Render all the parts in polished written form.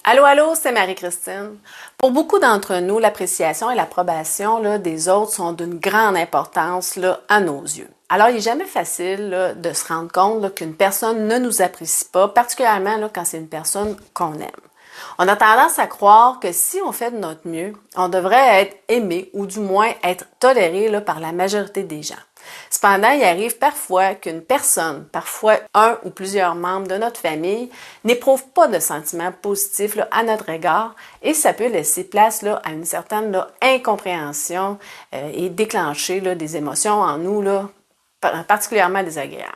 Allô, allô, c'est Marie-Christine. Pour beaucoup d'entre nous, l'appréciation et l'approbation des autres sont d'une grande importance à nos yeux. Alors, il n'est jamais facile de se rendre compte qu'une personne ne nous apprécie pas, particulièrement quand c'est une personne qu'on aime. On a tendance à croire que si on fait de notre mieux, on devrait être aimé ou du moins être toléré par la majorité des gens. Cependant, il arrive parfois qu'une personne, parfois un ou plusieurs membres de notre famille, n'éprouvent pas de sentiments positifs à notre égard et ça peut laisser place à une certaine incompréhension et déclencher des émotions en nous particulièrement désagréables.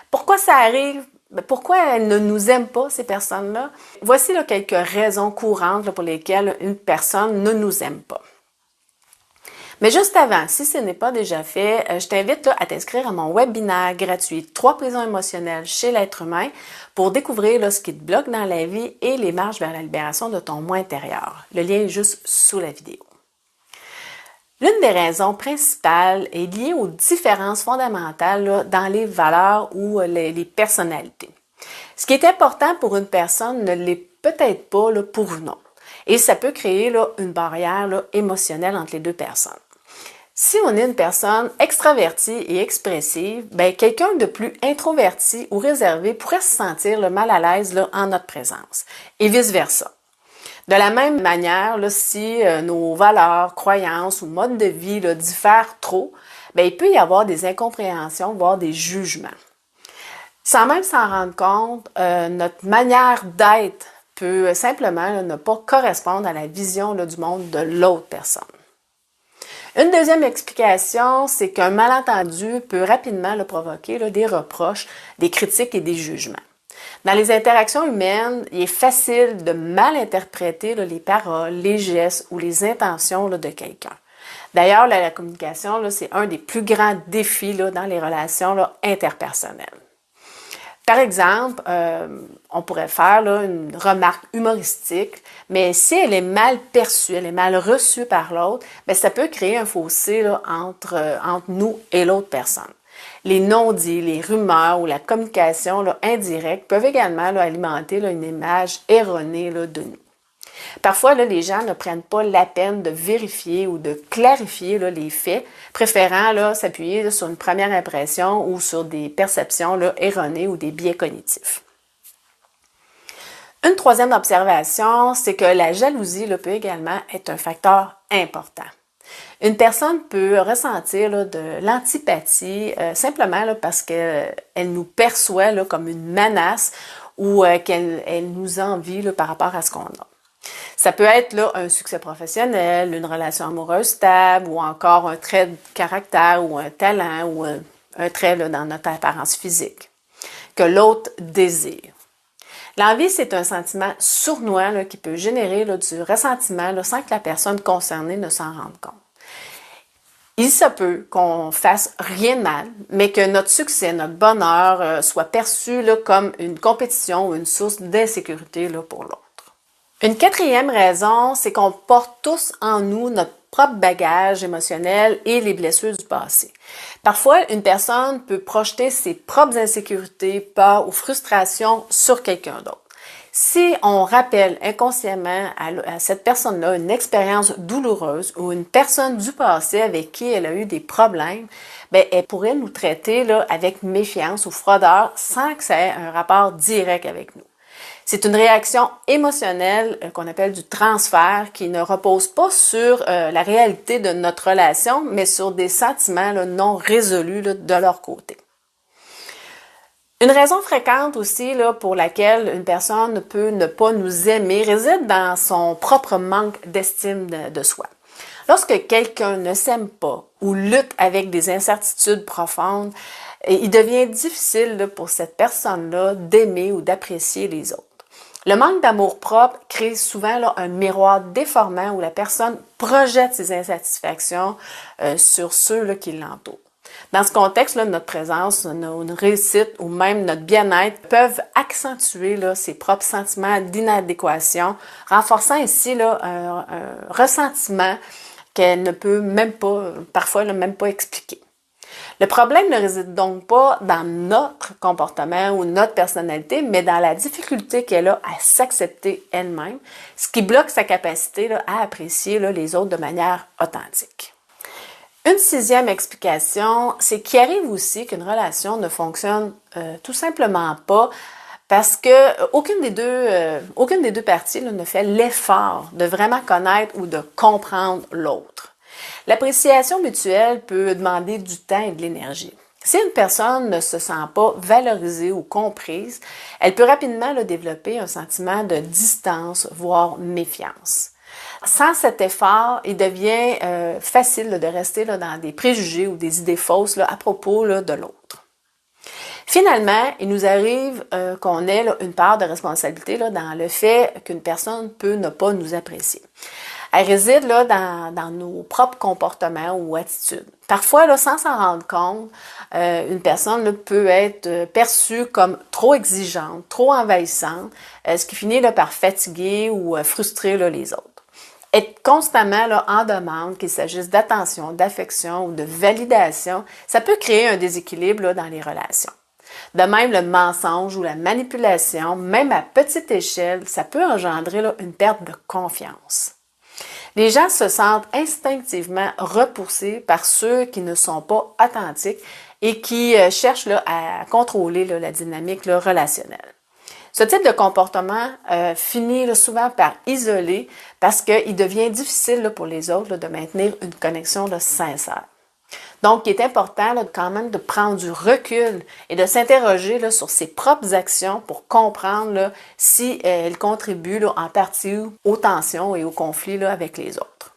Pourquoi ça arrive? Pourquoi elles ne nous aiment pas, ces personnes-là? Voici quelques raisons courantes pour lesquelles une personne ne nous aime pas. Mais juste avant, si ce n'est pas déjà fait, je t'invite à t'inscrire à mon webinaire gratuit 3 prisons émotionnelles chez l'être humain pour découvrir ce qui te bloque dans la vie et les marches vers la libération de ton moi intérieur. Le lien est juste sous la vidéo. L'une des raisons principales est liée aux différences fondamentales dans les valeurs ou les personnalités. Ce qui est important pour une personne ne l'est peut-être pas pour une autre. Et ça peut créer une barrière émotionnelle entre les deux personnes. Si on est une personne extravertie et expressive, quelqu'un de plus introverti ou réservé pourrait se sentir mal à l'aise en notre présence et vice-versa. De la même manière, si nos valeurs, croyances ou modes de vie diffèrent trop, il peut y avoir des incompréhensions, voire des jugements. Sans même s'en rendre compte, notre manière d'être peut simplement ne pas correspondre à la vision du monde de l'autre personne. Une deuxième explication, c'est qu'un malentendu peut rapidement provoquer des reproches, des critiques et des jugements. Dans les interactions humaines, il est facile de mal interpréter les paroles, les gestes ou les intentions de quelqu'un. D'ailleurs, la communication, c'est un des plus grands défis dans les relations interpersonnelles. Par exemple, on pourrait faire une remarque humoristique, mais si elle est mal perçue, elle est mal reçue par l'autre, ça peut créer un fossé entre nous et l'autre personne. Les non-dits, les rumeurs ou la communication indirecte peuvent également alimenter une image erronée de nous. Parfois, les gens ne prennent pas la peine de vérifier ou de clarifier les faits, préférant s'appuyer sur une première impression ou sur des perceptions erronées ou des biais cognitifs. Une troisième observation, c'est que la jalousie peut également être un facteur important. Une personne peut ressentir de l'antipathie simplement parce qu'elle nous perçoit comme une menace ou qu'elle nous envie par rapport à ce qu'on a. Ça peut être un succès professionnel, une relation amoureuse stable ou encore un trait de caractère ou un talent ou un trait dans notre apparence physique que l'autre désire. L'envie, c'est un sentiment sournois qui peut générer du ressentiment sans que la personne concernée ne s'en rende compte. Il se peut qu'on fasse rien de mal, mais que notre succès, notre bonheur soit perçu comme une compétition ou une source d'insécurité pour l'autre. Une quatrième raison, c'est qu'on porte tous en nous notre propre bagage émotionnel et les blessures du passé. Parfois, une personne peut projeter ses propres insécurités, peurs ou frustrations sur quelqu'un d'autre. Si on rappelle inconsciemment à cette personne-là une expérience douloureuse ou une personne du passé avec qui elle a eu des problèmes, elle pourrait nous traiter avec méfiance ou froideur sans que ça ait un rapport direct avec nous. C'est une réaction émotionnelle qu'on appelle du transfert qui ne repose pas sur la réalité de notre relation, mais sur des sentiments non résolus de leur côté. Une raison fréquente aussi pour laquelle une personne peut ne pas nous aimer réside dans son propre manque d'estime de soi. Lorsque quelqu'un ne s'aime pas ou lutte avec des incertitudes profondes, il devient difficile pour cette personne-là d'aimer ou d'apprécier les autres. Le manque d'amour-propre crée souvent un miroir déformant où la personne projette ses insatisfactions sur ceux qui l'entourent. Dans ce contexte, notre présence, notre réussite ou même notre bien-être peuvent accentuer ses propres sentiments d'inadéquation, renforçant ainsi un ressentiment qu'elle ne peut même pas, parfois même pas expliquer. Le problème ne réside donc pas dans notre comportement ou notre personnalité, mais dans la difficulté qu'elle a à s'accepter elle-même, ce qui bloque sa capacité à apprécier les autres de manière authentique. Une sixième explication, c'est qu'il arrive aussi qu'une relation ne fonctionne tout simplement pas parce que aucune des deux parties ne fait l'effort de vraiment connaître ou de comprendre l'autre. L'appréciation mutuelle peut demander du temps et de l'énergie. Si une personne ne se sent pas valorisée ou comprise, elle peut rapidement développer un sentiment de distance, voire méfiance. Sans cet effort, il devient facile de rester dans des préjugés ou des idées fausses à propos de l'autre. Finalement, il nous arrive qu'on ait une part de responsabilité dans le fait qu'une personne peut ne pas nous apprécier. Elle réside dans nos propres comportements ou attitudes. Parfois, sans s'en rendre compte, une personne peut être perçue comme trop exigeante, trop envahissante, ce qui finit par fatiguer ou frustrer les autres. Être constamment en demande, qu'il s'agisse d'attention, d'affection ou de validation, ça peut créer un déséquilibre dans les relations. De même, le mensonge ou la manipulation, même à petite échelle, ça peut engendrer une perte de confiance. Les gens se sentent instinctivement repoussés par ceux qui ne sont pas authentiques et qui cherchent à contrôler la dynamique relationnelle. Ce type de comportement finit souvent par isoler parce qu'il devient difficile pour les autres de maintenir une connexion sincère. Donc, il est important quand même de prendre du recul et de s'interroger sur ses propres actions pour comprendre si elles contribuent en partie aux tensions et aux conflits avec les autres.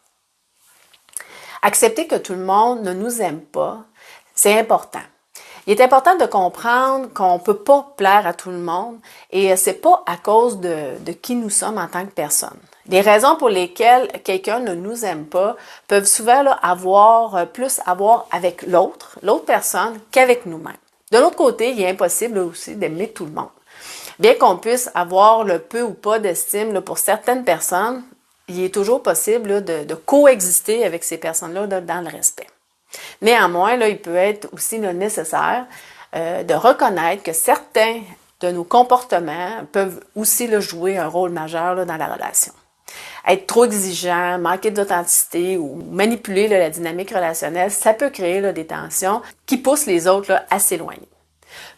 Accepter que tout le monde ne nous aime pas, c'est important. Il est important de comprendre qu'on ne peut pas plaire à tout le monde et c'est pas à cause de qui nous sommes en tant que personne. Les raisons pour lesquelles quelqu'un ne nous aime pas peuvent souvent avoir plus à voir avec l'autre personne qu'avec nous-mêmes. De l'autre côté, il est impossible aussi d'aimer tout le monde. Bien qu'on puisse avoir le peu ou pas d'estime pour certaines personnes, il est toujours possible de coexister avec ces personnes-là dans le respect. Néanmoins, il peut être aussi nécessaire de reconnaître que certains de nos comportements peuvent aussi jouer un rôle majeur dans la relation. Être trop exigeant, manquer d'authenticité ou manipuler la dynamique relationnelle, ça peut créer des tensions qui poussent les autres à s'éloigner.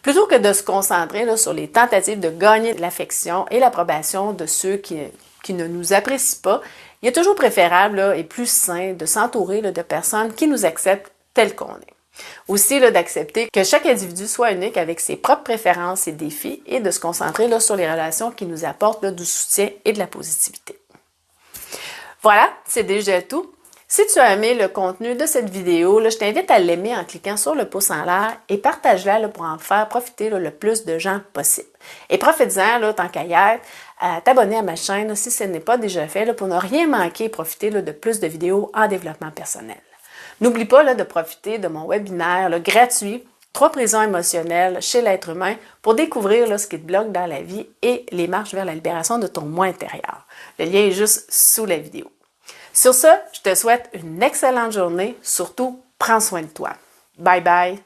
Plutôt que de se concentrer sur les tentatives de gagner l'affection et l'approbation de ceux qui ne nous apprécient pas, il est toujours préférable et plus sain de s'entourer de personnes qui nous acceptent tels qu'on est. Aussi, d'accepter que chaque individu soit unique avec ses propres préférences et défis et de se concentrer sur les relations qui nous apportent du soutien et de la positivité. Voilà, c'est déjà tout. Si tu as aimé le contenu de cette vidéo, je t'invite à l'aimer en cliquant sur le pouce en l'air et partage-la pour en faire profiter le plus de gens possible. Et profite-en, tant qu'à y être, à t'abonner à ma chaîne si ce n'est pas déjà fait pour ne rien manquer et profiter de plus de vidéos en développement personnel. N'oublie pas de profiter de mon webinaire gratuit « 3 prisons émotionnelles chez l'être humain » pour découvrir ce qui te bloque dans la vie et les marches vers la libération de ton moi intérieur. Le lien est juste sous la vidéo. Sur ce, je te souhaite une excellente journée. Surtout, prends soin de toi. Bye bye!